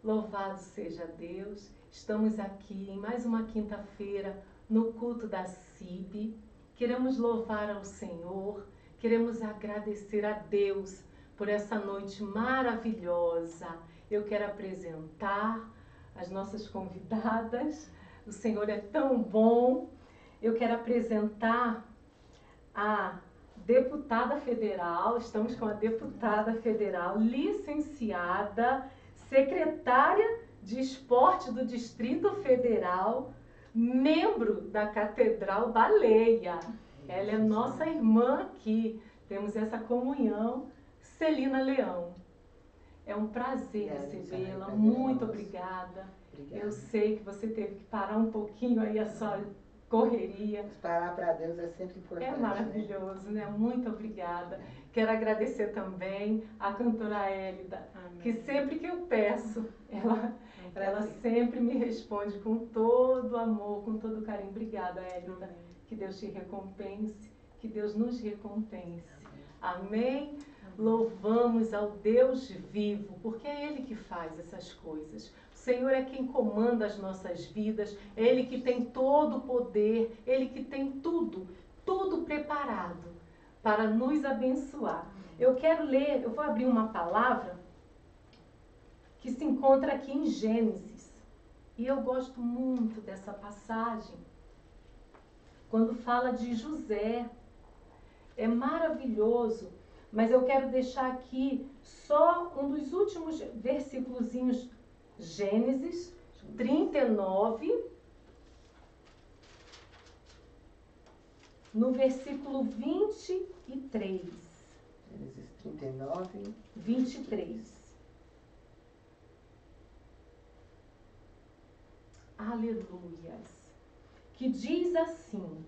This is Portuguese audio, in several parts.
Louvado seja Deus, estamos aqui em mais uma quinta-feira no culto da CIB. Queremos louvar ao Senhor, queremos agradecer a Deus por essa noite maravilhosa. Eu quero apresentar as nossas convidadas, o Senhor é tão bom. Eu quero apresentar a deputada federal, estamos com a deputada federal, licenciada, secretária de Esporte do Distrito Federal, membro da Catedral Baleia. Ela é nossa irmã aqui, temos essa comunhão, Celina Leão. É um prazer recebê-la, muito obrigada. Eu sei que você teve que parar um pouquinho aí a sua correria. Parar para Deus é sempre importante. É maravilhoso, né? Muito obrigada. Quero agradecer também a cantora Hélida, que sempre que eu peço, ela sempre me responde com todo amor, com todo carinho. Obrigada, Hélida. Que Deus te recompense, que Deus nos recompense. Amém? Louvamos ao Deus vivo, porque é Ele que faz essas coisas. O Senhor é quem comanda as nossas vidas, é Ele que tem todo o poder, Ele que tem tudo preparado para nos abençoar. Eu quero ler, eu vou abrir uma palavra que se encontra aqui em Gênesis. E eu gosto muito dessa passagem, quando fala de José. É maravilhoso. Mas eu quero deixar aqui só um dos últimos versículozinhos, Gênesis 39, no versículo 23. Gênesis 39, 23. Aleluias. Que diz assim: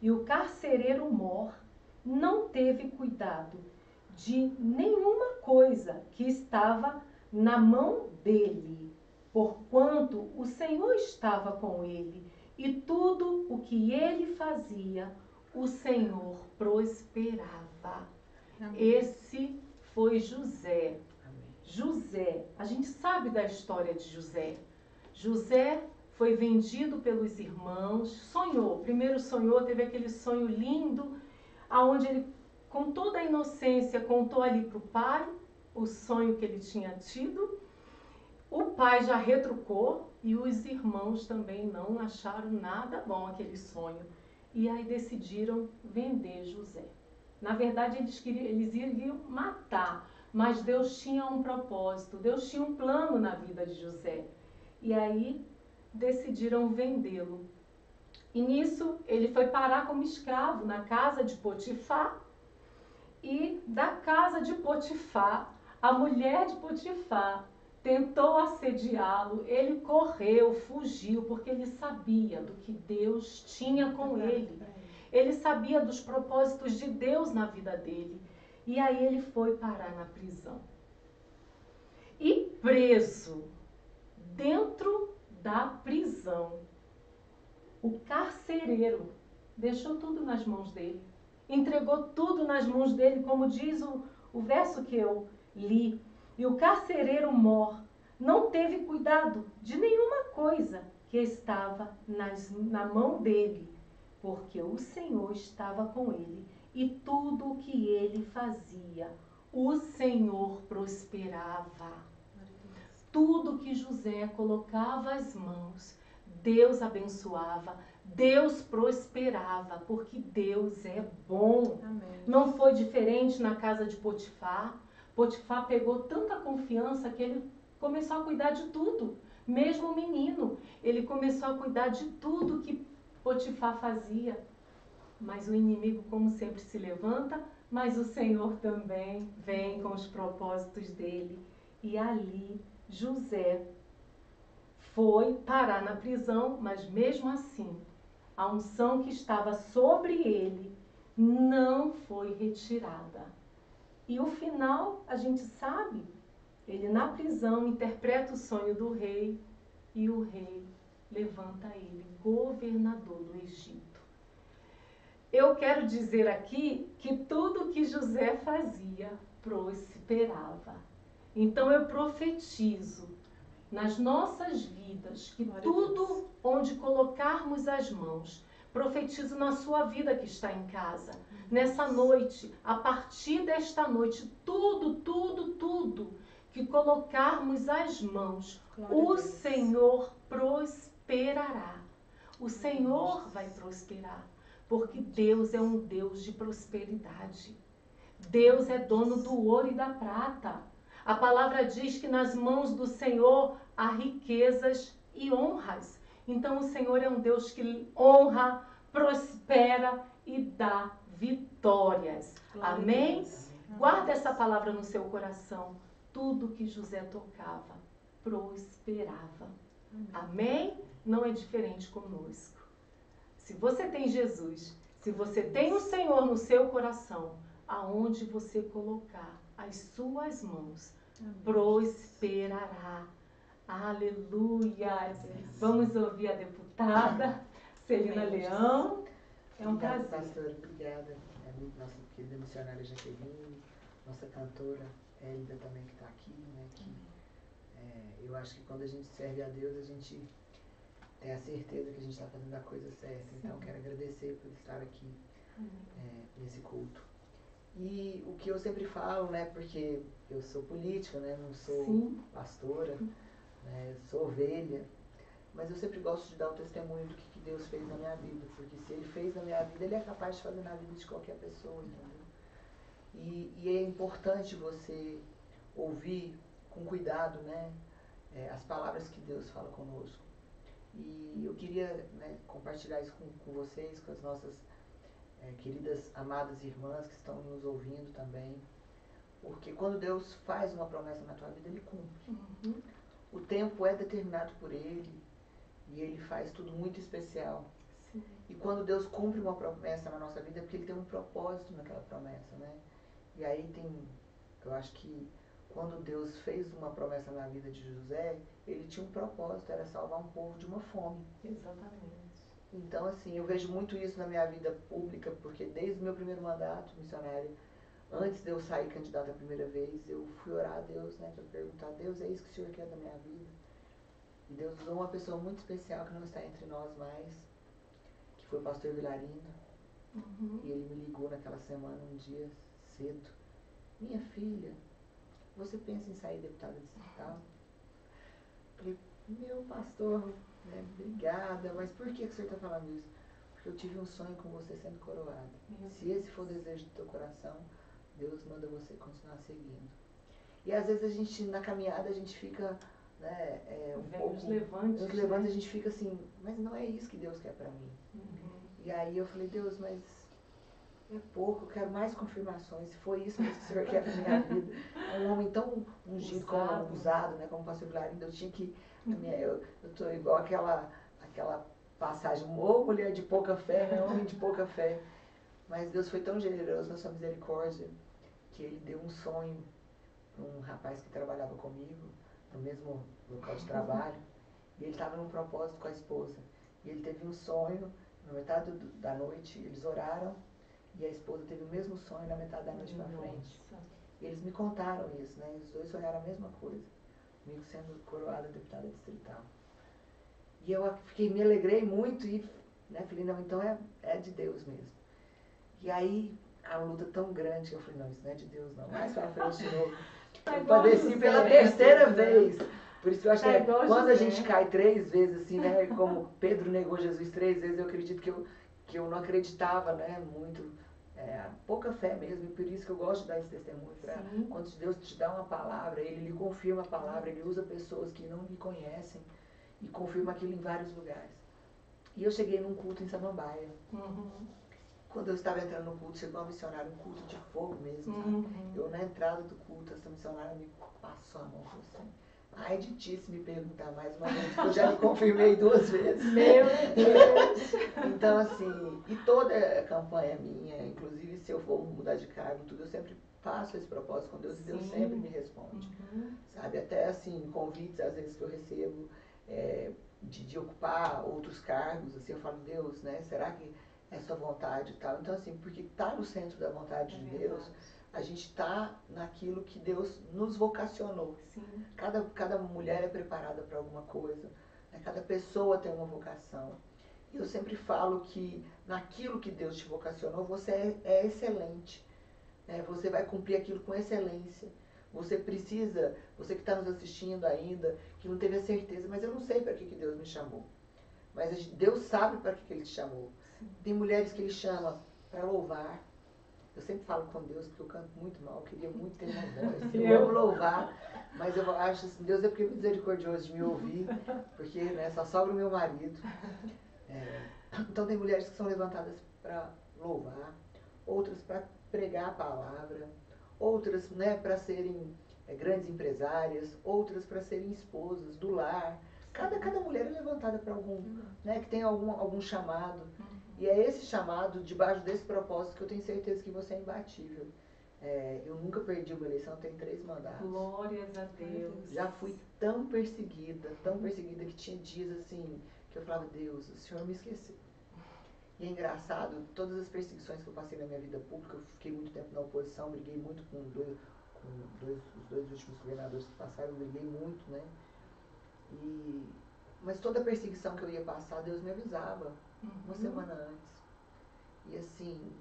e o carcereiro Mor não teve cuidado de nenhuma coisa que estava na mão dele, porquanto o Senhor estava com ele, e tudo o que ele fazia, o Senhor prosperava. Amém. Esse foi José. Amém. José, a gente sabe da história de José. José foi vendido pelos irmãos, sonhou, primeiro sonhou, teve aquele sonho lindo, aonde ele, com toda a inocência, contou ali para o pai o sonho que ele tinha tido. O pai já retrucou e os irmãos também não acharam nada bom aquele sonho. E aí decidiram vender José. Na verdade, eles iriam matar, mas Deus tinha um propósito, Deus tinha um plano na vida de José. E aí decidiram vendê-lo. E nisso ele foi parar como escravo na casa de Potifar. E da casa de Potifar, a mulher de Potifar tentou assediá-lo. Ele correu, fugiu, porque ele sabia do que Deus tinha com ele. Ele sabia dos propósitos de Deus na vida dele. E aí ele foi parar na prisão. E preso dentro da prisão, o carcereiro deixou tudo nas mãos dele, entregou tudo nas mãos dele, como diz o verso que eu li. E o carcereiro Mor não teve cuidado de nenhuma coisa que estava na mão dele, porque o Senhor estava com ele, e tudo o que ele fazia, o Senhor prosperava. Tudo que José colocava as mãos, Deus abençoava, Deus prosperava, porque Deus é bom. Amém. Não foi diferente na casa de Potifar. Potifar pegou tanta confiança que ele começou a cuidar de tudo. Mesmo o menino, ele começou a cuidar de tudo que Potifar fazia. Mas o inimigo, como sempre, se levanta, mas o Senhor também vem com os propósitos dele. E ali José foi parar na prisão, mas mesmo assim, a unção que estava sobre ele não foi retirada. E o final, a gente sabe, ele na prisão interpreta o sonho do rei e o rei levanta ele, governador do Egito. Eu quero dizer aqui que tudo que José fazia prosperava. Então eu profetizo nas nossas vidas que Glória a tudo onde colocarmos as mãos, profetizo na sua vida que está em casa, nessa noite, a partir desta noite, tudo que colocarmos as mãos, Glória a o Deus. Senhor prosperará. O Senhor vai prosperar, porque Deus é um Deus de prosperidade. Deus é dono do ouro e da prata. A palavra diz que nas mãos do Senhor há riquezas e honras. Então o Senhor é um Deus que honra, prospera e dá vitórias. Glória a Amém? Deus. Guarda essa palavra no seu coração. Tudo que José tocava prosperava. Amém? Não é diferente conosco. Se você tem Jesus, se você tem o Senhor no seu coração, aonde você colocar as suas mãos, prosperará. Aleluia! Vamos ouvir a deputada Celina Leão. É um Obrigada, prazer. pastora. Obrigada. Nossa querida missionária Jaqueline, nossa cantora Hélida também que está aqui, né? Eu acho que quando a gente serve a Deus, a gente tem a certeza que a gente está fazendo a coisa certa. Então, quero agradecer por estar aqui nesse culto. E o que eu sempre falo, né? Porque eu sou política, né? Não sou pastora, né? Sou ovelha. Mas eu sempre gosto de dar o testemunho do que Deus fez na minha vida. Porque se Ele fez na minha vida, Ele é capaz de fazer na vida de qualquer pessoa, entendeu? E é importante você ouvir com cuidado, né? As palavras que Deus fala conosco. E eu queria, né, compartilhar isso com vocês, com as nossas queridas, amadas irmãs que estão nos ouvindo também. Porque quando Deus faz uma promessa na tua vida, Ele cumpre. O tempo é determinado por Ele e Ele faz tudo muito especial. Sim. E quando Deus cumpre uma promessa na nossa vida, é porque Ele tem um propósito naquela promessa, né? E aí eu acho que quando Deus fez uma promessa na vida de José, Ele tinha um propósito, era salvar um povo de uma fome. Exatamente. Então, assim, eu vejo muito isso na minha vida pública, porque desde o meu primeiro mandato missionário, antes de eu sair candidata a primeira vez, eu fui orar a Deus, né, para perguntar: Deus, é isso que o Senhor quer da minha vida? E Deus usou uma pessoa muito especial que não está entre nós mais, que foi o pastor Vilarino. E ele me ligou naquela semana, um dia cedo: minha filha, você pensa em sair deputada distrital? Falei: meu pastor, né, obrigada, mas por que o senhor está falando isso? Porque eu tive um sonho com você sendo coroada. Se esse for o desejo do teu coração, Deus manda você continuar seguindo. E às vezes a gente, na caminhada, a gente fica, né, Os levantes, nos levantes, a gente fica assim: mas não é isso que Deus quer para mim. E aí eu falei: Deus, mas é pouco, eu quero mais confirmações, se foi isso mesmo que o Senhor quer para minha vida. É um homem tão ungido, usado, né, como o pastor Vilarino, eu tinha que, eu estou igual aquela passagem: ô mulher de pouca fé, né, homem de pouca fé. Mas Deus foi tão generoso na sua misericórdia, que Ele deu um sonho para um rapaz que trabalhava comigo, no mesmo local de trabalho, e ele estava num propósito com a esposa. E ele teve um sonho, na metade da noite, eles oraram, e a esposa teve o mesmo sonho na metade da noite para frente. E eles me contaram isso, né? Os dois sonharam a mesma coisa, comigo sendo coroada deputada distrital. E eu me alegrei muito e, né, falei: não, então é de Deus mesmo. E aí, a luta tão grande que eu falei: não, isso não é de Deus não, mais pra frente de novo. Eu padeci pela terceira vez. Por isso que eu acho que quando a gente cai 3 vezes, assim, né, como Pedro negou Jesus 3 vezes, eu acredito que eu não acreditava, né, muito, pouca fé mesmo, e por isso que eu gosto de dar esse testemunho. Quando Deus te dá uma palavra, Ele lhe confirma a palavra, Ele usa pessoas que não lhe conhecem e confirma aquilo em vários lugares. E eu cheguei num culto em Samambaia. Quando eu estava entrando no culto, chegou uma missionária, um culto de fogo mesmo, sabe? Eu, na entrada do culto, essa missionária me passou a mão, falou assim: ai de ti se me perguntar mais uma vez, porque eu já me confirmei 2 vezes. Meu Deus! Então, assim, e toda a campanha minha, inclusive se eu for mudar de cargo, tudo, eu sempre faço esse propósito com Deus e Deus sempre me responde. Sabe, até assim, convites às vezes que eu recebo de ocupar outros cargos, assim, eu falo: Deus, né, será que é sua vontade e tal? Então, assim, porque tá no centro da vontade de Deus, a gente está naquilo que Deus nos vocacionou. Sim. Cada mulher é preparada para alguma coisa, né? Cada pessoa tem uma vocação. E eu sempre falo que naquilo que Deus te vocacionou, você é excelente. Né? Você vai cumprir aquilo com excelência. Você precisa, você que está nos assistindo ainda, que não teve a certeza, mas eu não sei para que Deus me chamou. Mas Deus sabe para que Ele te chamou. Sim. Tem mulheres que Ele chama para louvar. Eu sempre falo com Deus, porque eu canto muito mal, eu queria muito ter uma voz. Eu amo louvar, mas eu acho assim, Deus é porque é misericordioso de me ouvir, porque né, só sobra o meu marido. Então tem mulheres que são levantadas para louvar, outras para pregar a palavra, outras né, para serem grandes empresárias, outras para serem esposas do lar. Cada mulher é levantada para algum, né, que tem algum chamado. E é esse chamado, debaixo desse propósito, que eu tenho certeza que você é imbatível. Eu nunca perdi uma eleição, eu tenho 3 mandatos. Glórias a Deus. Já fui tão perseguida que tinha dias assim, que eu falava, Deus, o Senhor me esqueceu. E é engraçado, todas as perseguições que eu passei na minha vida pública, eu fiquei muito tempo na oposição, briguei muito com os dois últimos governadores que passaram, eu briguei muito, né? Mas toda perseguição que eu ia passar, Deus me avisava, uma semana antes. E assim,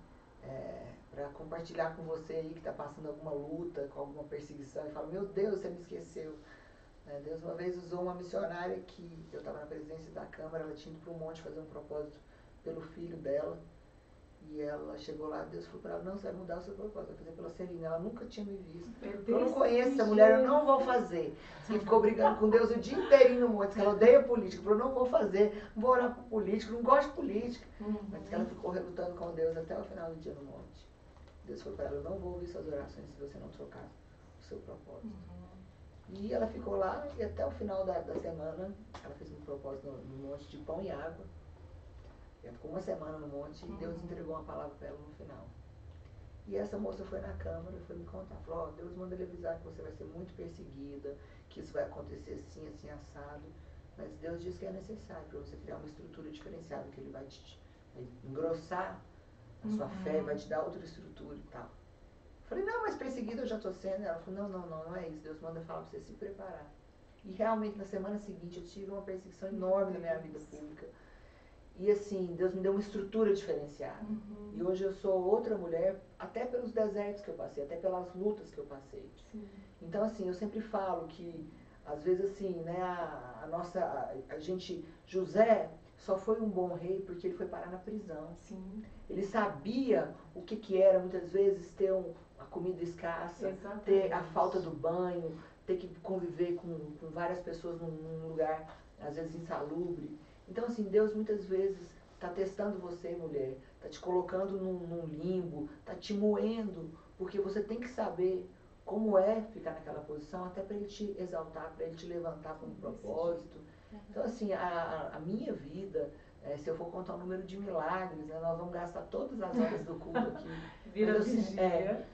para compartilhar com você aí que está passando alguma luta, com alguma perseguição, e fala, meu Deus, você me esqueceu. Deus uma vez usou uma missionária que eu estava na presidência da Câmara, ela tinha ido para um monte fazer um propósito pelo filho dela, e ela chegou lá, Deus falou para ela, não, você vai mudar o seu propósito, vai fazer pela Celina. Ela nunca tinha me visto. Eu não conheço essa mulher, eu não vou fazer. E ficou brigando com Deus o dia inteirinho no monte, que ela odeia política, falou, não vou fazer, não vou orar por político, não gosto de política. Mas que ela ficou relutando com Deus até o final do dia no monte. Deus falou para ela, eu não vou ouvir suas orações se você não trocar o seu propósito. E ela ficou lá, e até o final da semana, ela fez um propósito no monte de pão e água. Ela ficou uma semana no monte e Deus entregou uma palavra para ela no final. E essa moça foi na Câmara e foi me contar. Falou, Deus manda ele avisar que você vai ser muito perseguida, que isso vai acontecer assim, assim, assado. Mas Deus diz que é necessário para você criar uma estrutura diferenciada, que Ele vai engrossar a sua fé, vai te dar outra estrutura e tal. Falei, não, mas perseguida eu já estou sendo. Ela falou, não é isso. Deus manda falar para você se preparar. E realmente na semana seguinte eu tive uma perseguição enorme na minha vida pública. E assim, Deus me deu uma estrutura diferenciada. E hoje eu sou outra mulher, até pelos desertos que eu passei, até pelas lutas que eu passei. Sim. Então assim, eu sempre falo que, às vezes assim, né, José só foi um bom rei porque ele foi parar na prisão. Sim. Ele sabia o que era, muitas vezes, ter a comida escassa, ter a falta do banho, ter que conviver com várias pessoas num lugar, às vezes, insalubre. Então, assim, Deus muitas vezes está testando você, mulher, está te colocando num limbo, está te moendo, porque você tem que saber como é ficar naquela posição, até para Ele te exaltar, para Ele te levantar com um propósito. Então, assim, a minha vida, se eu for contar o número de milagres, né, nós vamos gastar todas as horas do culto aqui.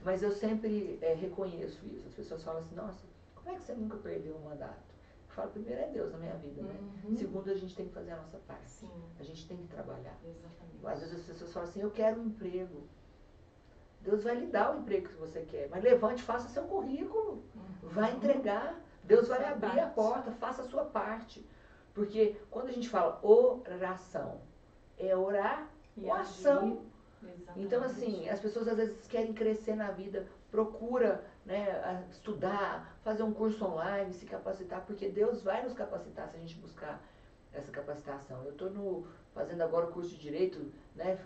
Mas eu sempre reconheço isso. As pessoas falam assim, nossa, como é que você nunca perdeu um mandato? Eu falo, primeiro é Deus na minha vida, né? Segundo, a gente tem que fazer a nossa parte. Sim. A gente tem que trabalhar. Exatamente. Às vezes as pessoas falam assim, eu quero um emprego. Deus vai lhe dar o emprego que você quer, mas levante, faça seu currículo. Vai entregar. Deus vai abrir a porta, faça a sua parte. Porque quando a gente fala oração, é orar com ação. Então, assim, as pessoas às vezes querem crescer na vida, procura, né, estudar, fazer um curso online, se capacitar, porque Deus vai nos capacitar se a gente buscar essa capacitação. Eu estou fazendo agora o curso de Direito, né,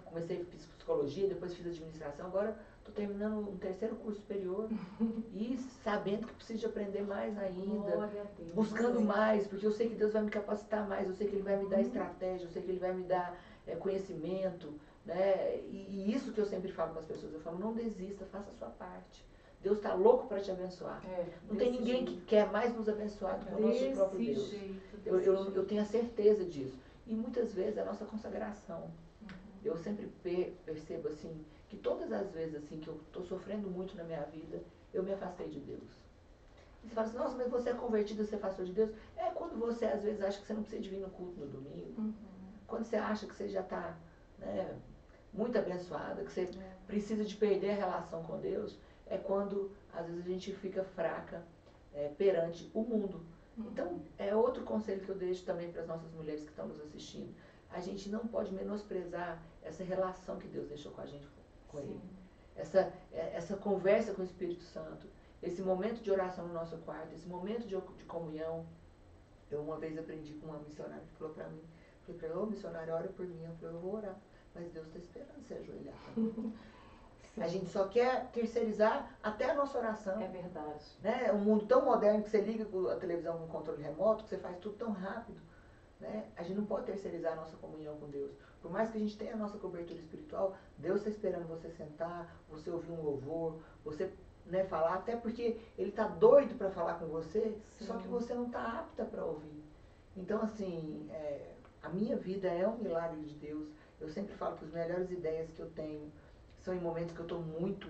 fiz psicologia, depois fiz administração, agora estou terminando um 3º curso superior e sabendo que preciso de aprender mais ainda, buscando mais, porque eu sei que Deus vai me capacitar mais, eu sei que Ele vai me dar estratégia, eu sei que Ele vai me dar conhecimento, né? E isso que eu sempre falo para as pessoas, eu falo, não desista, faça a sua parte. Deus está louco para te abençoar. Não tem ninguém que quer mais nos abençoar do que o nosso próprio Deus. Eu tenho a certeza disso. E muitas vezes a nossa consagração. Eu sempre percebo assim, que todas as vezes assim, que eu estou sofrendo muito na minha vida, eu me afastei de Deus. E você fala assim, nossa, mas você é convertido, você afastou de Deus? É quando você às vezes acha que você não precisa de vir no culto no domingo. Quando você acha que você já está, né, muito abençoada, que você precisa de perder a relação com Deus, é quando às vezes a gente fica fraca perante o mundo. Então, é outro conselho que eu deixo também para as nossas mulheres que estão nos assistindo. A gente não pode menosprezar essa relação que Deus deixou com a gente, com Ele. Essa conversa com o Espírito Santo, esse momento de oração no nosso quarto, esse momento de comunhão. Eu uma vez aprendi com uma missionária que falou para mim, falei para ela, ô missionária, ora por mim. Eu falei, eu vou orar, mas Deus está esperando você ajoelhar também. A gente só quer terceirizar até a nossa oração. É verdade. Né? Um mundo tão moderno que você liga a televisão com controle remoto, que você faz tudo tão rápido. Né? A gente não pode terceirizar a nossa comunhão com Deus. Por mais que a gente tenha a nossa cobertura espiritual, Deus está esperando você sentar, você ouvir um louvor, você falar, até porque Ele está doido para falar com você, só que você não está apta para ouvir. Então, assim, a minha vida é um milagre de Deus. Eu sempre falo que as melhores ideias que eu tenho são em momentos que eu estou muito,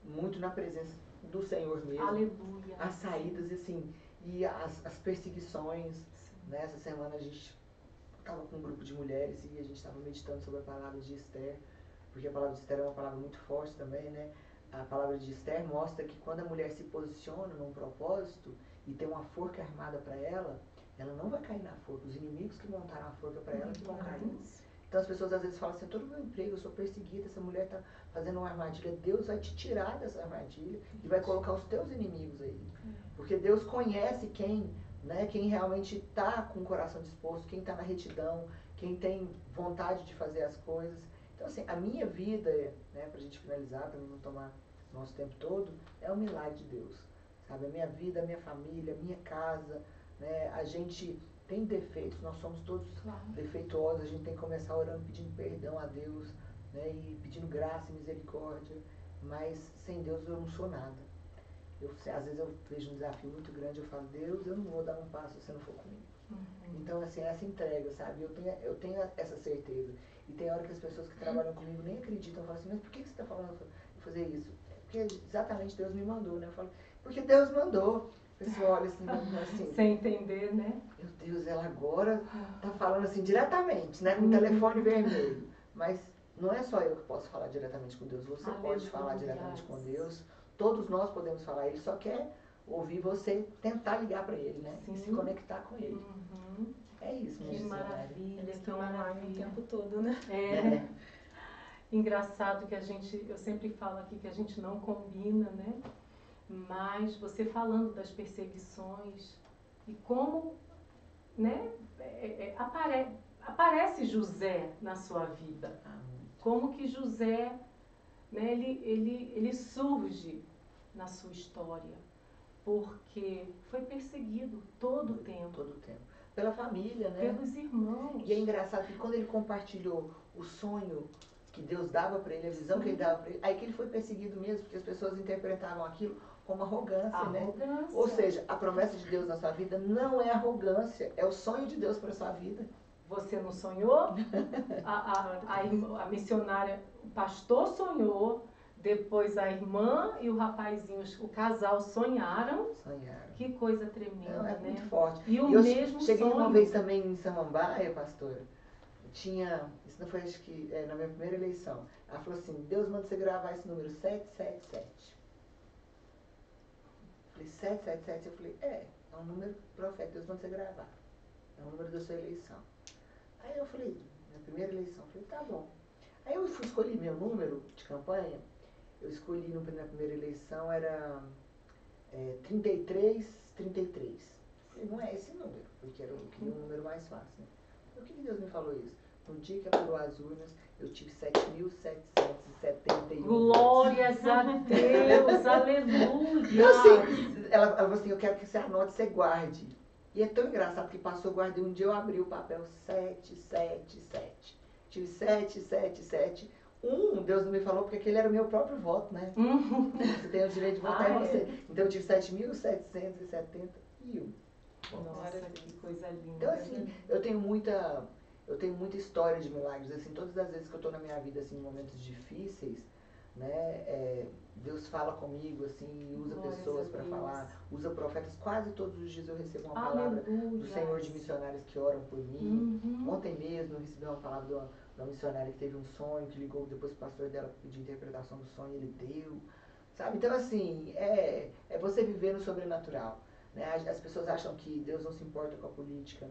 muito na presença do Senhor mesmo. Aleluia. As saídas, assim, e as perseguições. Né? Essa semana a gente estava com um grupo de mulheres e a gente estava meditando sobre a palavra de Esther, porque a palavra de Esther é uma palavra muito forte também, né? A palavra de Esther mostra que quando a mulher se posiciona num propósito e tem uma forca armada para ela não vai cair na forca. Os inimigos que montaram a forca para ela que vão cair. Então as pessoas às vezes falam assim, todo o meu emprego, eu sou perseguida, essa mulher está fazendo uma armadilha. Deus vai te tirar dessa armadilha e vai colocar os teus inimigos aí. Porque Deus conhece quem realmente está com o coração disposto, quem está na retidão, quem tem vontade de fazer as coisas. Então, assim, a minha vida, né, para a gente finalizar, para não tomar nosso tempo todo, é um milagre de Deus. Sabe? A minha vida, a minha família, a minha casa, né, a gente tem defeitos, nós somos todos defeituosos, a gente tem que começar orando, pedindo perdão a Deus, né, e pedindo graça e misericórdia, mas sem Deus eu não sou nada. Às vezes eu vejo um desafio muito grande, eu falo, Deus, eu não vou dar um passo se você não for comigo. Então, assim, essa entrega, sabe? Eu tenho essa certeza. E tem hora que as pessoas que trabalham comigo nem acreditam, falam assim, mas por que você está falando de fazer isso? Porque exatamente Deus me mandou, né? Eu falo, porque Deus mandou. A pessoa olha assim, sem entender, né? Meu Deus, ela agora está falando assim diretamente, né? Com o telefone vermelho. Mas não é só eu que posso falar diretamente com Deus, você pode falar diretamente com Deus. Todos nós podemos falar, Ele só quer ouvir você tentar ligar para Ele, né? E se conectar com Ele. É isso, que maravilha. Eles estão online o tempo todo, né? Engraçado que eu sempre falo aqui que a gente não combina, né? Mas você falando das perseguições e como, né, aparece José na sua vida. Como que José, né, ele surge na sua história, porque foi perseguido todo o tempo. Todo o tempo. Pela família, né? Pelos irmãos. E é engraçado que quando ele compartilhou o sonho que Deus dava para ele, a visão que ele dava para ele, aí que ele foi perseguido mesmo, porque as pessoas interpretavam aquilo como arrogância, né? Ou seja, a promessa de Deus na sua vida não é arrogância, é o sonho de Deus para a sua vida. Você não sonhou? A missionária, o pastor sonhou, depois a irmã e o rapazinho, o casal sonharam. Que coisa tremenda, não, é né? Muito forte. E o eu mesmo cheguei sonho. Uma vez também em Samambaia, pastora, isso não foi, acho que, na minha primeira eleição. Ela falou assim, Deus manda você gravar esse número 777. Eu falei, 777? Eu falei, é um número profético, Deus manda você gravar. É o número da sua eleição. Aí eu falei, na primeira eleição, eu falei, tá bom. Aí eu escolhi meu número de campanha, eu escolhi na primeira eleição, era 33. Falei, não é esse número, porque eu queria um número mais fácil, né? Por que Deus me falou isso? No dia que apurou as urnas, eu tive 7.771. Glórias a Deus, aleluia! Então, assim, ela falou assim, eu quero que você anote, você guarde. E é tão engraçado que passou, eu guardei um dia, eu abri o papel 777. Tive 777. Deus não me falou porque aquele era o meu próprio voto, né? Você tem o direito de votar em você. Então eu tive 7.771. Nossa, que coisa linda. Então, assim, eu tenho muita história de milagres, assim, todas as vezes que eu estou na minha vida, assim, em momentos difíceis, né, Deus fala comigo, assim, usa pessoas para falar, usa profetas, quase todos os dias eu recebo uma palavra do Senhor de missionários que oram por mim. Ontem mesmo eu recebi uma palavra de uma missionária que teve um sonho, que ligou depois o pastor dela pediu interpretação do sonho, ele deu, Sabe? Então, assim, é você viver no sobrenatural. Né? As pessoas acham que Deus não se importa com a política.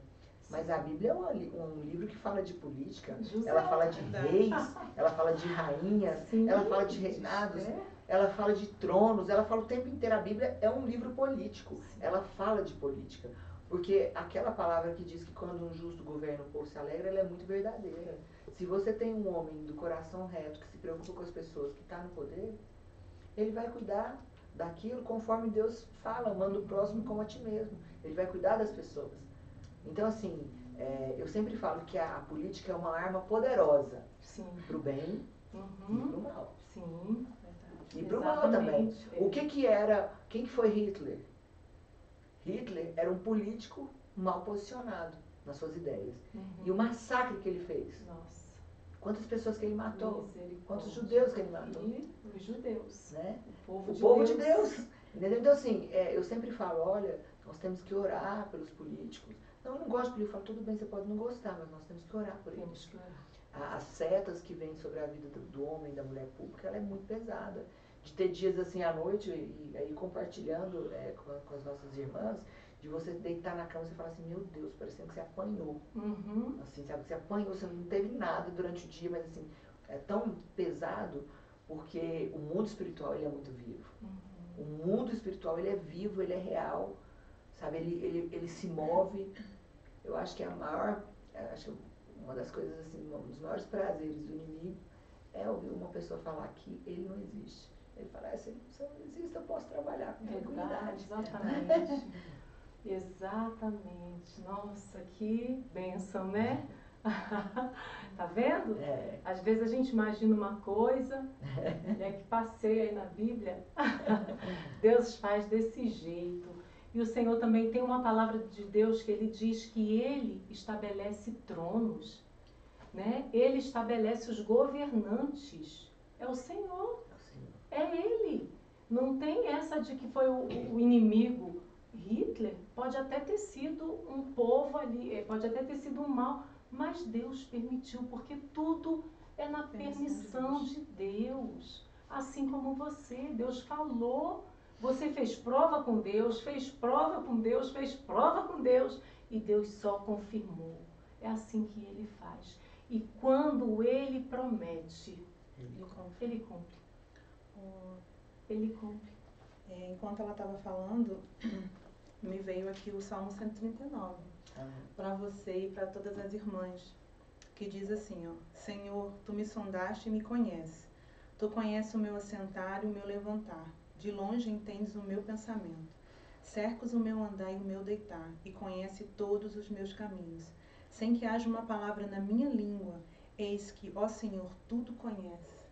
Mas a Bíblia é um livro que fala de política. José, ela fala de reis, ela fala de rainhas, sim, ela fala de reinados, ela fala de tronos, ela fala o tempo inteiro. A Bíblia é um livro político. Sim. Ela fala de política. Porque aquela palavra que diz que quando um justo governa o povo se alegra, ela é muito verdadeira. Se você tem um homem do coração reto que se preocupa com as pessoas, que está no poder, ele vai cuidar daquilo conforme Deus fala, manda o próximo como a ti mesmo. Ele vai cuidar das pessoas. Então, assim, eu sempre falo que a política é uma arma poderosa para o bem e para o mal. Sim, e para o mal também. Quem que foi Hitler? Hitler era um político mal posicionado nas suas ideias. E o massacre que ele fez. Nossa. Quantas pessoas que ele matou? Quantos judeus que ele matou? E os judeus. Né? O povo de Deus. Entendeu? Então, assim, eu sempre falo, olha, nós temos que orar pelos políticos. Não, eu não gosto de político. Eu falo, tudo bem, você pode não gostar, mas nós temos que orar por eles. As setas que vêm sobre a vida do homem e da mulher pública, ela é muito pesada. De ter dias assim à noite, e aí compartilhando com as nossas irmãs, de você deitar na cama e você falar assim, meu Deus, parecendo que você apanhou. Assim, sabe, você apanhou, você não teve nada durante o dia, mas assim, é tão pesado, porque o mundo espiritual, ele é muito vivo. O mundo espiritual, ele é vivo, ele é real, sabe, ele se move. Eu acho que uma das coisas, assim, um dos maiores prazeres do inimigo é ouvir uma pessoa falar que ele não existe. Ele fala, se você não existe, eu posso trabalhar com tranquilidade. Exatamente. Exatamente. Nossa, que bênção, né? Tá vendo? Às vezes a gente imagina uma coisa, e é que passei aí na Bíblia, Deus faz desse jeito. E o Senhor também tem uma palavra de Deus que ele diz que ele estabelece tronos, né? Ele estabelece os governantes. É o Senhor. É ele. Não tem essa de que foi o inimigo. Hitler pode até ter sido um povo ali, pode até ter sido um mal, mas Deus permitiu, porque tudo é na permissão de Deus. Assim como você, Deus falou, você fez prova com Deus, fez prova com Deus, fez prova com Deus, e Deus só confirmou. É assim que ele faz. E quando ele promete, ele cumpre. Ele cumpre. Enquanto ela estava falando, me veio aqui o Salmo 139, para você e para todas as irmãs, que diz assim, ó, Senhor, tu me sondaste e me conheces. Tu conheces o meu assentar e o meu levantar. De longe entendes o meu pensamento. Cercas o meu andar e o meu deitar, e conhece todos os meus caminhos. Sem que haja uma palavra na minha língua, eis que, ó Senhor, tudo conheces.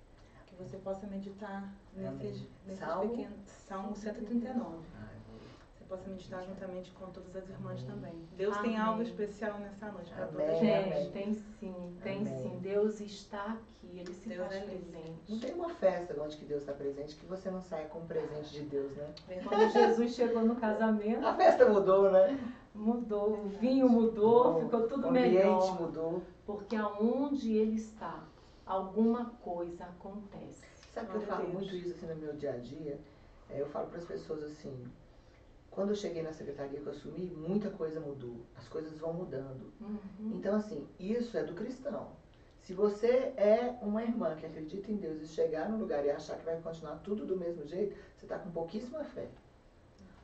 Que você possa meditar nesses pequenos... Salmo 139. Você possa meditar juntamente com todas as irmãs também. Deus tem algo especial nessa noite para todas as irmãs. Tem sim. Deus está aqui, Ele se faz presente. Não tem uma festa onde que Deus está presente que você não saia com um presente de Deus, né? Quando Jesus chegou no casamento... A festa mudou, né? Mudou, o vinho mudou, ficou tudo melhor. O ambiente mudou. Porque aonde Ele está, alguma coisa acontece. Sabe que eu falo muito isso assim no meu dia a dia? Eu falo para as pessoas assim, quando eu cheguei na secretaria que eu assumi, muita coisa mudou. As coisas vão mudando. Então, assim, isso é do cristão. Se você é uma irmã que acredita em Deus e chegar no lugar e achar que vai continuar tudo do mesmo jeito, você está com pouquíssima fé.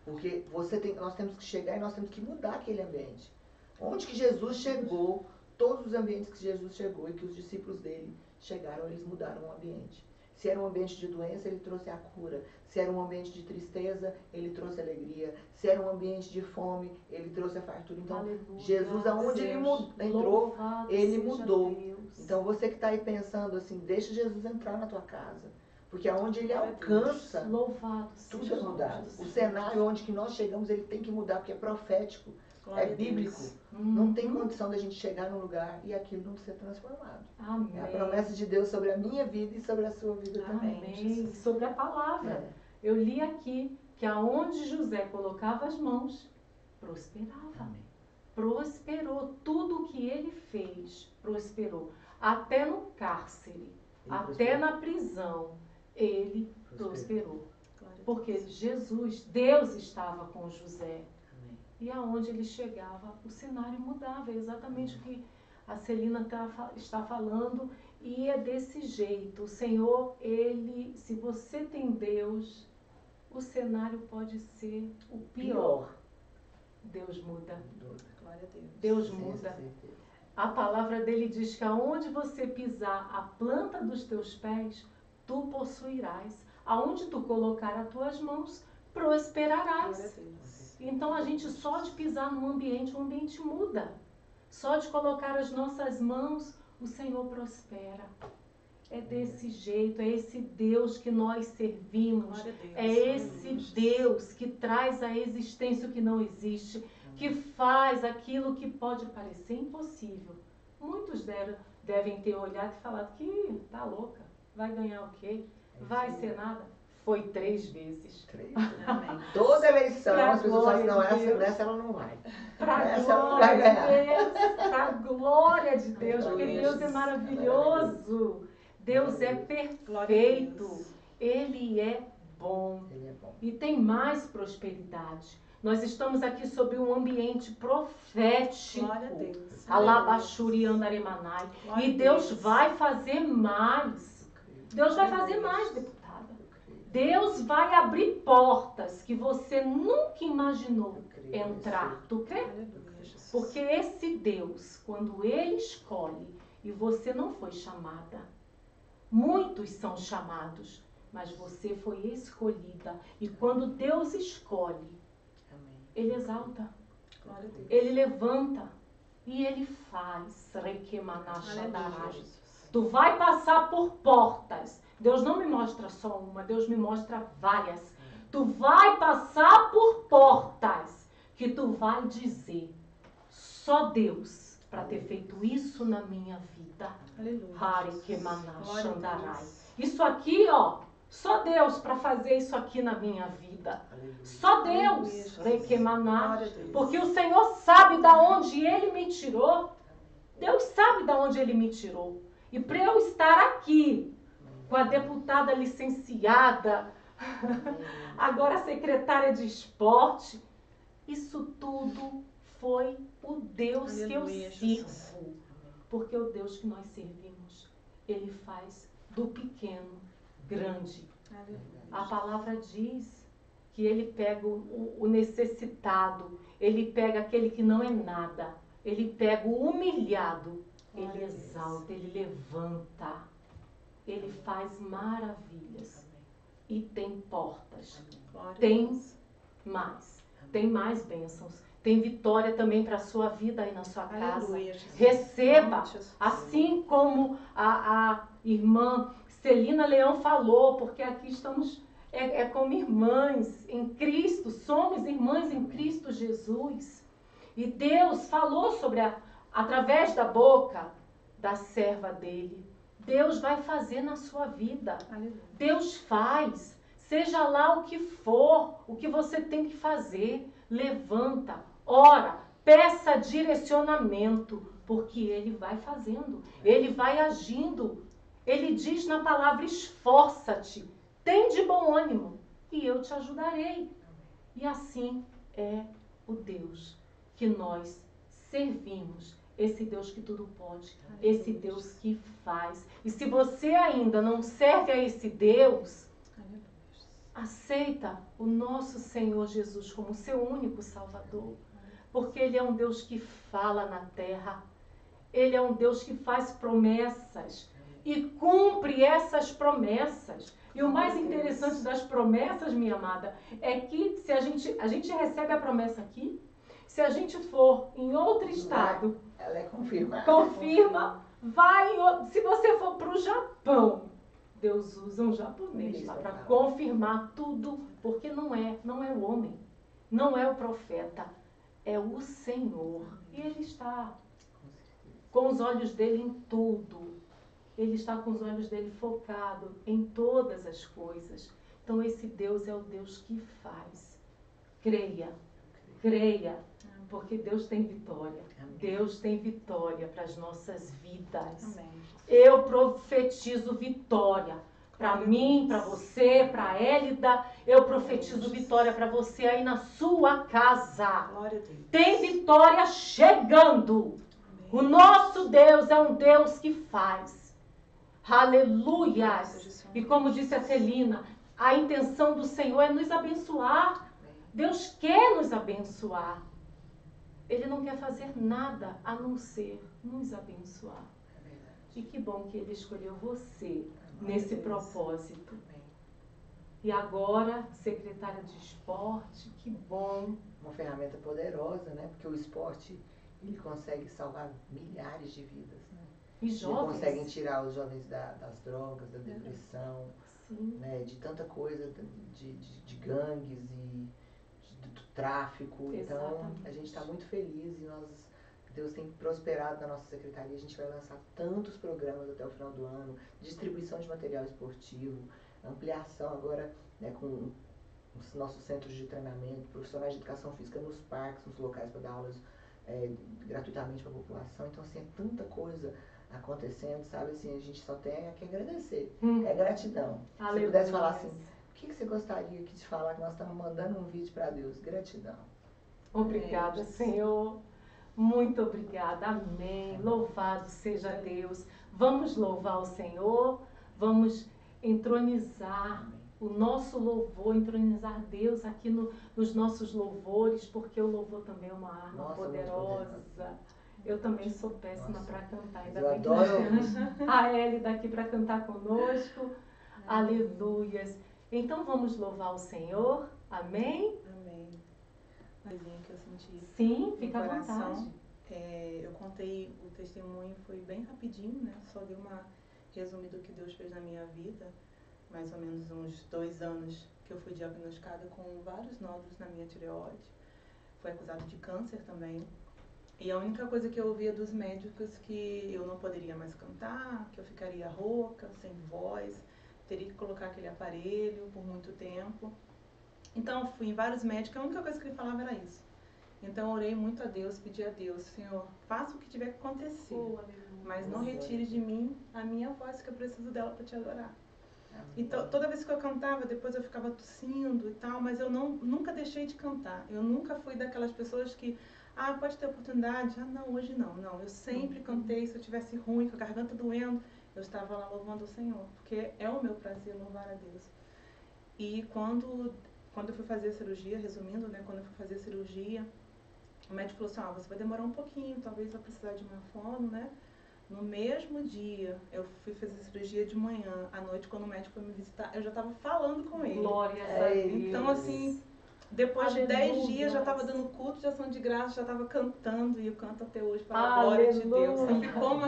Porque nós temos que chegar e nós temos que mudar aquele ambiente. Onde que Jesus chegou, todos os ambientes que Jesus chegou e que os discípulos dele chegaram, eles mudaram o ambiente. Se era um ambiente de doença, ele trouxe a cura. Se era um ambiente de tristeza, ele trouxe alegria. Se era um ambiente de fome, ele trouxe a fartura. Então, aleluia, Jesus, aonde ele entrou, ele mudou. Deus. Então, você que está aí pensando assim, deixa Jesus entrar na tua casa. Porque aonde ele alcança, tudo é mudado. O cenário onde que nós chegamos, ele tem que mudar, porque é profético. É bíblico. Não tem condição da gente chegar num lugar e aquilo não ser transformado. Amém. É a promessa de Deus sobre a minha vida e sobre a sua vida também. Amém. Sobre a palavra. Eu li aqui que aonde José colocava as mãos, prosperava. Amém. Prosperou. Tudo que ele fez, prosperou. Até no cárcere, até na prisão, ele prosperou. Porque Jesus, Deus estava com José. E aonde ele chegava, o cenário mudava. É exatamente o que a Celina está falando. E é desse jeito. O Senhor, Ele, se você tem Deus, o cenário pode ser o pior. Deus muda. Glória a Deus. Deus muda. A palavra dele diz que aonde você pisar a planta dos teus pés, tu possuirás. Aonde tu colocar as tuas mãos, prosperarás. Glória a Deus. Então a gente só de pisar num ambiente, o ambiente muda. Só de colocar as nossas mãos, o Senhor prospera. É desse jeito, é esse Deus que nós servimos. Glória a Deus. É esse Deus que traz à existência o que não existe, que faz aquilo que pode parecer impossível. Muitos devem ter olhado e falado que tá louca, vai ganhar o quê? Vai ser nada? Foi 3 vezes. 3 Amém. Toda eleição, Pra as pessoas falam, glória não, de Deus. nessa ela não vai. Para Essa não glória vai de ganhar. Deus, para glória de Deus, porque Glória a Deus é Deus. maravilhoso. Deus é Glória a perfeito. Deus. Ele é bom. Ele é bom. E tem mais prosperidade. Nós estamos aqui sob um ambiente profético. Glória a Deus. Alabachuri andaremanai. Glória E a Deus Deus. vai fazer mais. Deus vai fazer mais, deputada. Deus vai abrir portas que você nunca imaginou entrar. Tu crê? Aleluia, Jesus. Porque esse Deus, quando Ele escolhe, e você não foi chamada, muitos são chamados, mas você foi escolhida. E quando Deus escolhe, Ele exalta, Glória a Deus. Ele levanta e Ele faz. Aleluia, Jesus. Tu vai passar por portas. Deus não me mostra só uma, Deus me mostra várias. Tu vai passar por portas que tu vai dizer, só Deus para ter feito isso na minha vida. Aleluia. Hare Jesus. Kemana Glória a Shandarai. Deus. Isso aqui, ó, só Deus para fazer isso aqui na minha vida. Só Aleluia, Deus, Jesus. Rekemaná, Glória a Deus. porque o Senhor sabe da onde Ele me tirou. Deus sabe da onde Ele me tirou. E para eu estar aqui, com a deputada licenciada, agora secretária de esporte, isso tudo foi o Deus que eu Aleluia, sirvo. Jesus. Porque o Deus que nós servimos, Ele faz do pequeno grande. Aleluia. A palavra diz que Ele pega o necessitado, Ele pega aquele que não é nada, Ele pega o humilhado, Glória Ele a Deus. exalta, Ele levanta, Ele faz maravilhas e tem portas. Glória a Tem Deus. mais bênçãos. Tem vitória também para a sua vida aí na sua casa. Aleluia, Jesus. Receba, Glória a Jesus. assim como a irmã Celina Leão falou, porque aqui estamos como irmãs em Cristo, somos irmãs em Cristo Jesus. E Deus falou através da boca da serva dele. Deus vai fazer na sua vida. Aleluia. Deus faz. Seja lá o que for, o que você tem que fazer. Levanta, ora, peça direcionamento, porque Ele vai fazendo, Ele vai agindo. Ele diz na palavra, esforça-te, tem de bom ânimo, e eu te ajudarei. E assim é o Deus que nós servimos, esse Deus que tudo pode, esse Deus que faz. E se você ainda não serve a esse Deus, Aleluia. aceita o nosso Senhor Jesus como seu único Salvador, porque Ele é um Deus que fala na terra, Ele é um Deus que faz promessas e cumpre essas promessas. E o mais interessante das promessas, minha amada, é que se a gente recebe a promessa aqui, se a gente for em outro estado, Ela é confirmada. confirma, se você for para o Japão, Deus usa um japonês lá para confirmar tudo, porque não é o homem, não é o profeta, é o Senhor. E Ele está com os olhos dele em tudo. Ele está com os olhos dele focado em todas as coisas. Então esse Deus é o Deus que faz. Creia, porque Deus tem vitória. Deus tem vitória para as nossas vidas. Amém. Eu profetizo vitória Para mim, para você, para a Hélida, eu profetizo vitória para você aí na sua casa. Glória a Deus. Tem vitória chegando. O nosso Deus é um Deus que faz. Aleluias. E como disse a Celina, a intenção do Senhor é nos abençoar. Deus quer nos abençoar. Ele não quer fazer nada a não ser nos abençoar. E que bom que Ele escolheu você nesse propósito. E agora, secretária de esporte, que bom. Uma ferramenta poderosa, né? Porque o esporte, ele consegue salvar milhares de vidas, né? E jovens. Eles conseguem tirar os jovens das drogas, da depressão, né? De tanta coisa, de gangues e do tráfico. Exatamente. Então, a gente está muito feliz e Deus tem prosperado na nossa secretaria. A gente vai lançar tantos programas até o final do ano, distribuição de material esportivo, ampliação agora, né, com os nossos centros de treinamento, profissionais de educação física nos parques, nos locais para dar aulas gratuitamente para a população. Então, assim, é tanta coisa acontecendo, sabe? Assim, a gente só tem que agradecer. É gratidão. Se você pudesse falar assim, o que você gostaria de falar que nós estamos mandando um vídeo para Deus? Gratidão. Obrigada, Senhor. Muito obrigada. Amém. Louvado seja Deus. Vamos louvar o Senhor. Vamos entronizar o nosso louvor, entronizar Deus aqui nos nossos louvores, porque o louvor também é uma arma poderosa. Eu também sou péssima para cantar. Ainda bem que nós temos a Ellie daqui para cantar conosco. Aleluias. Então vamos louvar o Senhor. Amém? Amém. Coisinha que eu senti. Sim, fica à vontade. Eu contei o testemunho, foi bem rapidinho, né? Só dei uma resumida do que Deus fez na minha vida. Mais ou menos uns 2 anos que eu fui diagnosticada com vários nódulos na minha tireoide. Fui acusada de câncer também. E a única coisa que eu ouvia dos médicos que eu não poderia mais cantar, que eu ficaria rouca, sem voz, teria que colocar aquele aparelho por muito tempo. Então, fui em vários médicos, a única coisa que ele falava era isso. Então, eu orei muito a Deus, pedi a Deus, Senhor, faça o que tiver que acontecer, mas não retire de mim a minha voz, que eu preciso dela para te adorar. Então, toda vez que eu cantava, depois eu ficava tossindo e tal, mas eu nunca deixei de cantar. Eu nunca fui daquelas pessoas que, pode ter oportunidade, não, hoje não. Não, eu sempre cantei, se eu tivesse ruim, com a garganta doendo, eu estava lá louvando o Senhor, porque é o meu prazer louvar a Deus. E quando eu fui fazer a cirurgia, resumindo, né, quando eu fui fazer a cirurgia, o médico falou assim, você vai demorar um pouquinho, talvez vai precisar de uma fono, né? No mesmo dia, eu fui fazer a cirurgia de manhã, à noite, quando o médico foi me visitar, eu já estava falando com ele. Glória a Deus. Então, assim, depois de 10 dias, já estava dando culto de ação de graça, já estava cantando, e eu canto até hoje para a glória de Deus. Só ficou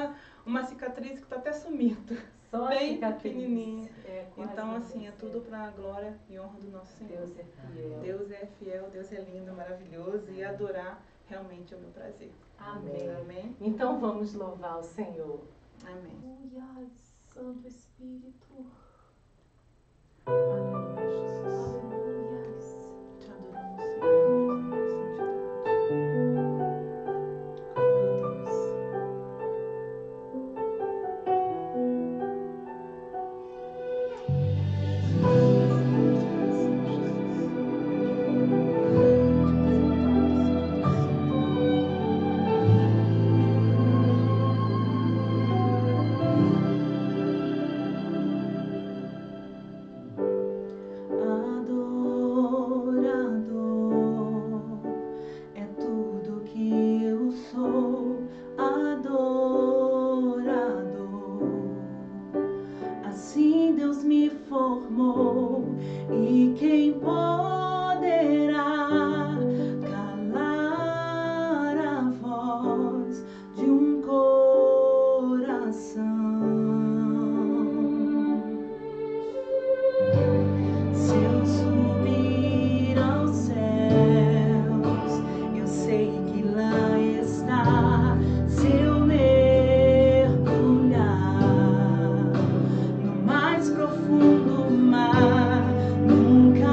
uma cicatriz que está até sumida, só bem pequenininha. Então, assim, é tudo certo. para a glória e honra do nosso Senhor. Deus é fiel. Deus é fiel, Deus é lindo, maravilhoso, e adorar realmente é o meu prazer. Amém. Amém. Então vamos louvar o Senhor. Amém. Aleluia, Santo Espírito. Aleluia, Jesus. Aleluia. Te adoramos, Senhor. Profundo mar, nunca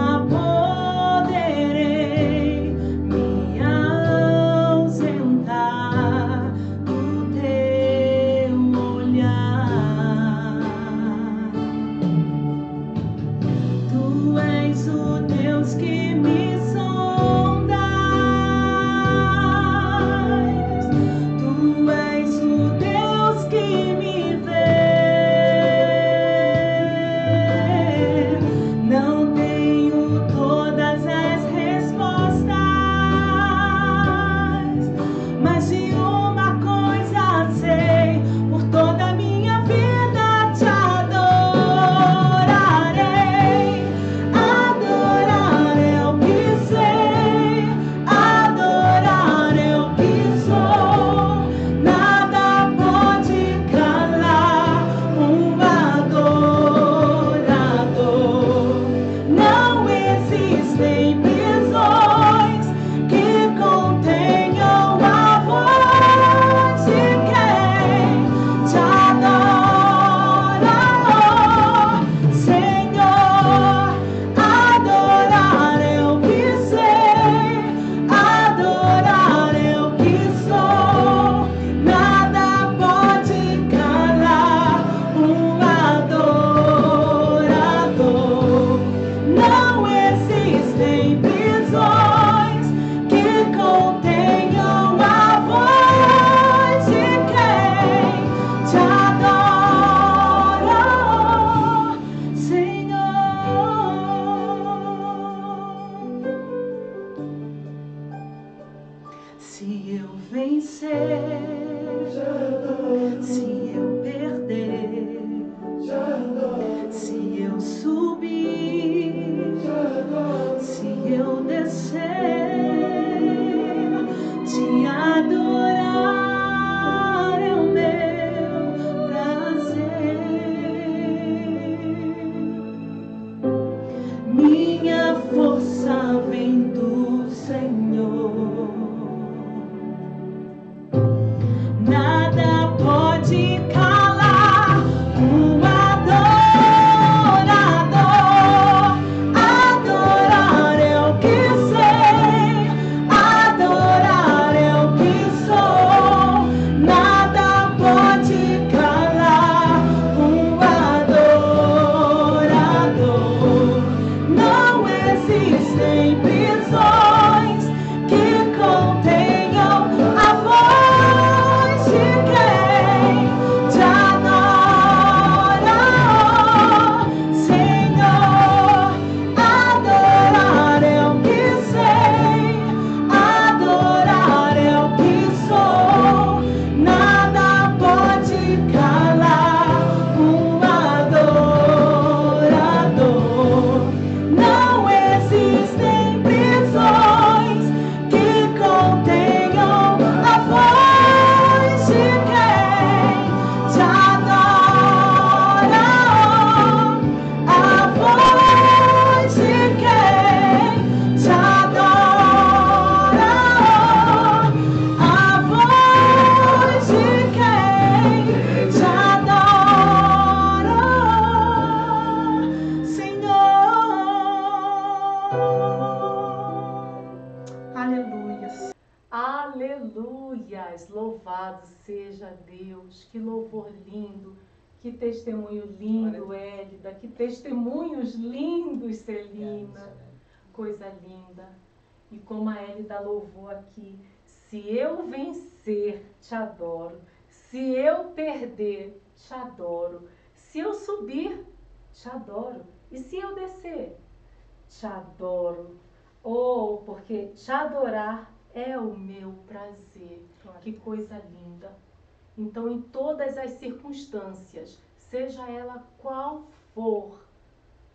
Louvado seja Deus. Que louvor lindo. Que testemunho lindo, Hélida. Que testemunhos lindos, Celina. Coisa linda. E como a Hélida louvou aqui, se eu vencer, te adoro. Se eu perder, te adoro. Se eu subir, te adoro. E se eu descer, te adoro. Oh, porque te adorar é o meu prazer. Que coisa linda. Então, em todas as circunstâncias, seja ela qual for,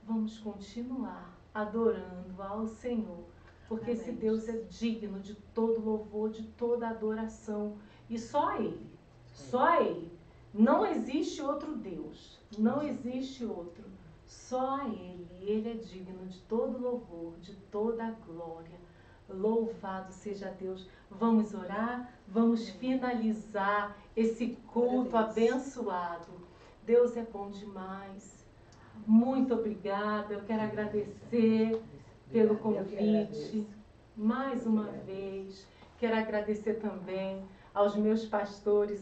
vamos continuar adorando ao Senhor. Porque esse Deus é digno de todo louvor, de toda adoração. E só Ele, só Ele. Não existe outro Deus, não existe outro. Só Ele. Ele é digno de todo louvor, de toda glória. Louvado seja Deus. Vamos orar, vamos finalizar esse culto abençoado. Deus é bom demais. Muito obrigada. Eu quero agradecer pelo convite, mais uma vez. Quero agradecer também aos meus pastores,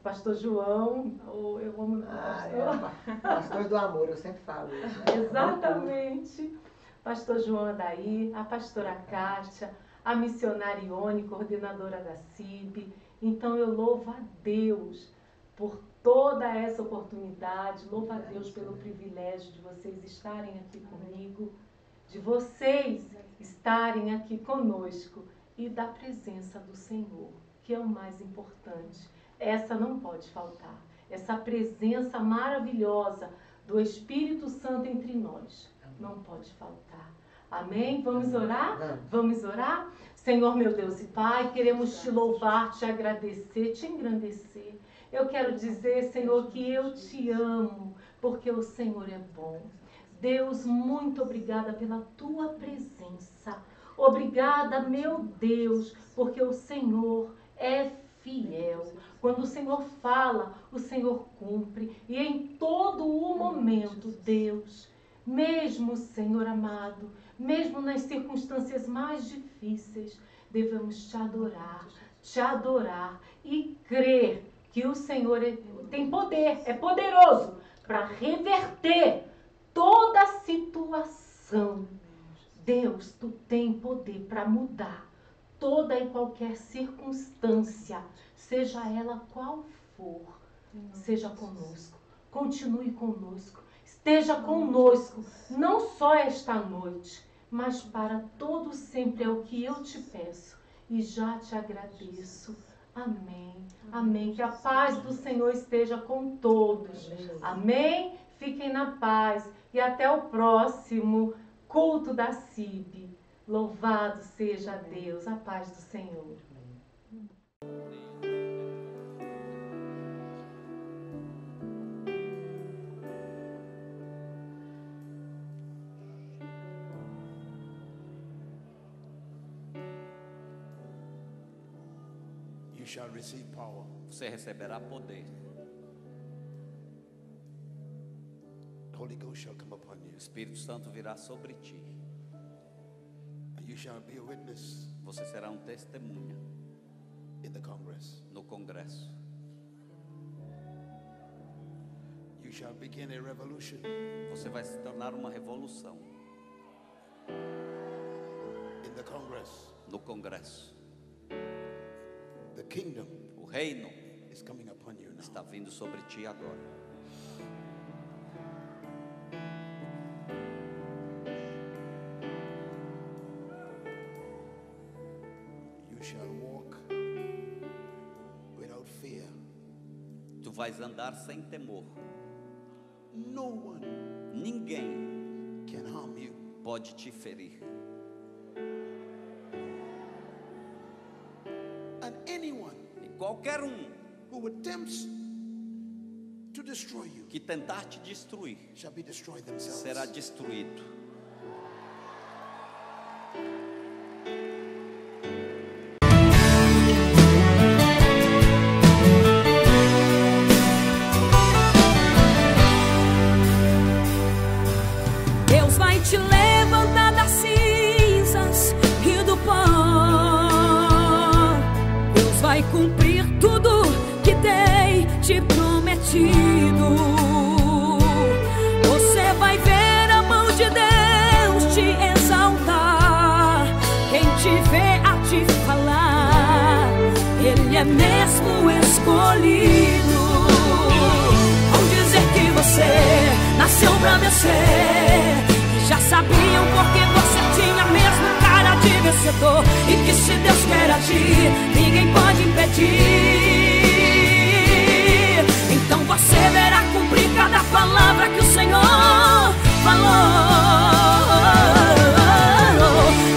pastor João. Oh, eu amo o pastor. Pastor do amor, eu sempre falo isso. Né? Exatamente. Pastor João Adair, a pastora Kátia, a missionária Ione, coordenadora da CIB. Então eu louvo a Deus por toda essa oportunidade, louvo a Deus pelo privilégio de vocês estarem aqui comigo, de vocês estarem aqui conosco e da presença do Senhor, que é o mais importante. Essa não pode faltar, essa presença maravilhosa do Espírito Santo entre nós, não pode faltar. Amém? Vamos orar? Vamos orar? Senhor, meu Deus e Pai, queremos te louvar, te agradecer, te engrandecer. Eu quero dizer, Senhor, que eu te amo, porque o Senhor é bom. Deus, muito obrigada pela tua presença. Obrigada, meu Deus, porque o Senhor é fiel. Quando o Senhor fala, o Senhor cumpre. E em todo o momento, Deus, mesmo, Senhor amado, mesmo nas circunstâncias mais difíceis, devemos te adorar e crer que o Senhor tem poder, é poderoso para reverter toda a situação. Deus, tu tem poder para mudar toda e qualquer circunstância, seja ela qual for. Seja conosco, continue conosco, esteja conosco, não só esta noite, mas para todo sempre é o que eu te peço e já te agradeço. Amém. Amém. Que a paz do Senhor esteja com todos. Amém. Fiquem na paz e até o próximo culto da CIB. Louvado seja Deus, a paz do Senhor. You shall receive power. Você receberá poder. The Holy Ghost shall come upon you. O Espírito Santo virá sobre ti. And you shall be a witness Você será um testemunha in the Congress. no Congresso. You shall begin a revolution Você vai se tornar uma revolução in the Congress. no Congresso. The kingdom O reino is coming upon you now. está vindo sobre ti agora. You shall walk without fear. Tu vais andar sem temor. No one Ninguém can harm you. pode te ferir. And anyone E qualquer who attempts to destroy you que tentar te destruir shall be destroyed themselves. será destruído. Deus vai te levantar das cinzas e do pó. Deus vai cumprir tudo batido, você vai ver a mão de Deus te exaltar. Quem te vê a te falar, Ele é mesmo escolhido. Vão dizer que você nasceu pra vencer, que já sabiam porque você tinha mesmo cara de vencedor, e que se Deus quer agir, ninguém pode impedir. Então você verá cumprir cada palavra que o Senhor falou.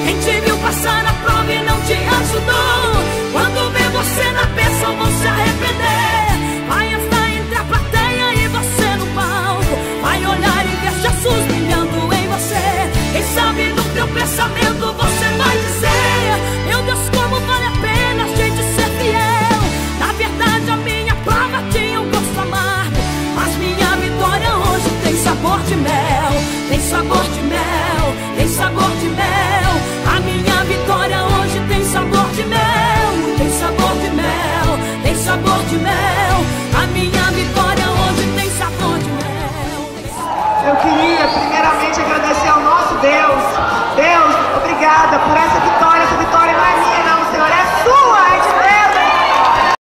Quem te viu passar na prova e não te ajudou, quando vê você na bênção vão se arrepender. Vai estar entre a plateia e você no palco, vai olhar e ver Jesus brilhando em você. Quem sabe no teu pensamento você vai dizer: meu Deus, como vale a pena a gente ser fiel. Na verdade a minha prova tinha um gosto amargo, mas minha vitória hoje tem sabor de mel. Tem sabor de mel, tem sabor de mel. A minha vitória hoje tem sabor de mel. Tem sabor de mel, tem sabor de mel. A minha vitória hoje tem sabor de mel. Eu queria primeiramente agradecer ao nosso Deus. Deus, obrigada por essa